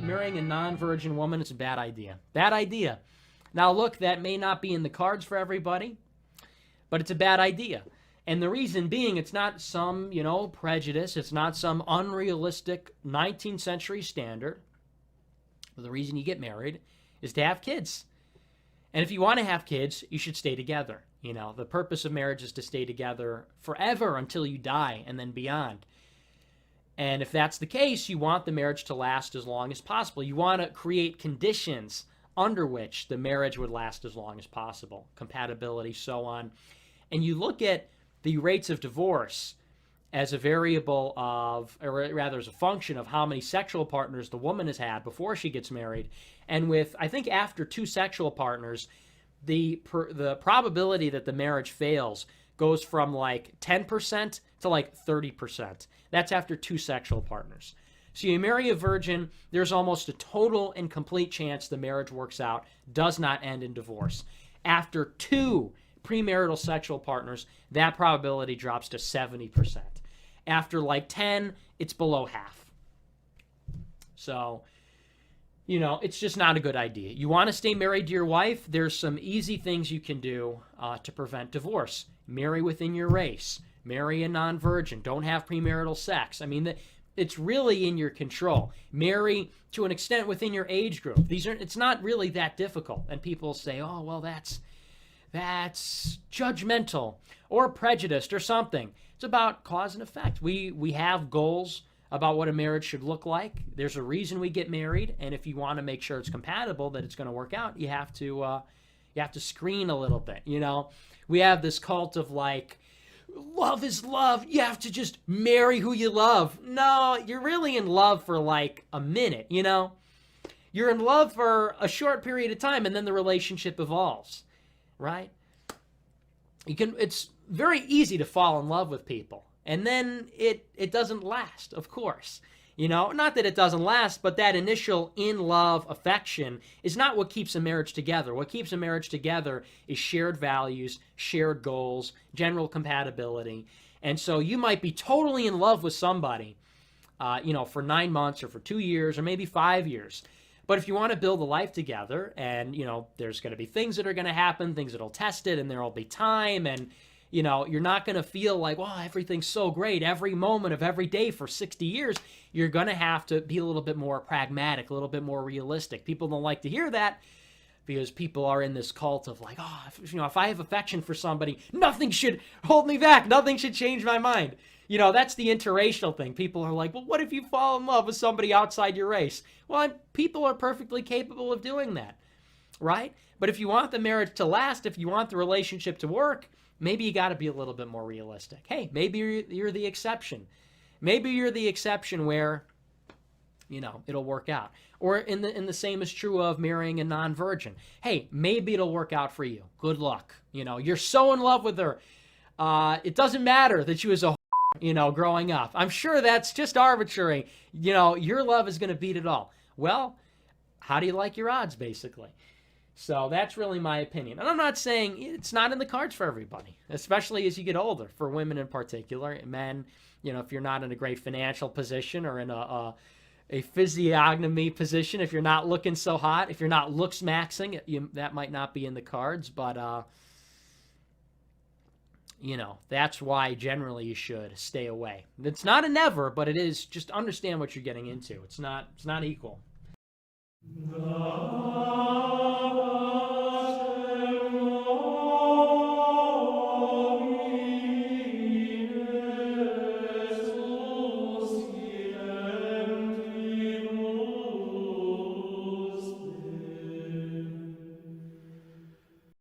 marrying a non-virgin woman is a bad idea. Bad idea. Now, look, that may not be in the cards for everybody, but it's a bad idea. And the reason being, it's not some, prejudice. It's not some unrealistic 19th century standard. The reason you get married is to have kids. And if you want to have kids, you should stay together. The purpose of marriage is to stay together forever until you die and then beyond. And if that's the case, you want the marriage to last as long as possible. You want to create conditions under which the marriage would last as long as possible, compatibility, so on. And you look at the rates of divorce as a variable of, or rather as a function of how many sexual partners the woman has had before she gets married. And with, I think after 2 sexual partners, the probability that the marriage fails goes from like 10% to like 30%. That's after 2 sexual partners. So you marry a virgin, there's almost a total and complete chance the marriage works out, does not end in divorce. After 2 premarital sexual partners, that probability drops to 70%. After like 10, it's below half. So, it's just not a good idea. You want to stay married to your wife? There's some easy things you can do to prevent divorce. Marry within your race. Marry a non-virgin. Don't have premarital sex. It's really in your control. Marry to an extent within your age group. It's not really that difficult. And people say, oh, well, that's judgmental or prejudiced or something. It's about cause and effect. We have goals about what a marriage should look like. There's a reason we get married, and if you want to make sure it's compatible, that it's going to work out, you have to screen a little bit. We have this cult of like, love is love. You have to just marry who you love. No, you're really in love for like a minute. You're in love for a short period of time, and then the relationship evolves, right? It's very easy to fall in love with people. And then it doesn't last, of course. Not that it doesn't last, but that initial in-love affection is not what keeps a marriage together. What keeps a marriage together is shared values, shared goals, general compatibility. And so you might be totally in love with somebody, for 9 months or for 2 years or maybe 5 years. But if you want to build a life together and, there's going to be things that are going to happen, things that'll test it, and there'll be time, and you're not going to feel like, wow, everything's so great every moment of every day for 60 years. You're going to have to be a little bit more pragmatic, a little bit more realistic. People don't like to hear that because people are in this cult of like, oh, if I have affection for somebody, nothing should hold me back. Nothing should change my mind. That's the interracial thing. People are like, well, what if you fall in love with somebody outside your race? Well, people are perfectly capable of doing that, right? But if you want the marriage to last, if you want the relationship to work, maybe you got to be a little bit more realistic. Hey, maybe you're the exception. Maybe you're the exception where, it'll work out. Or in the same is true of marrying a non-virgin. Hey, maybe it'll work out for you. Good luck. You're so in love with her. It doesn't matter that she was a growing up. I'm sure that's just arbitrary. Your love is going to beat it all. Well, how do you like your odds, basically? So that's really my opinion. And I'm not saying it's not in the cards for everybody, especially as you get older, for women in particular. Men, if you're not in a great financial position or in a physiognomy position, if you're not looking so hot, if you're not looks maxing, that might not be in the cards. But, that's why generally you should stay away. It's not a never, but it is just understand what you're getting into. It's not equal.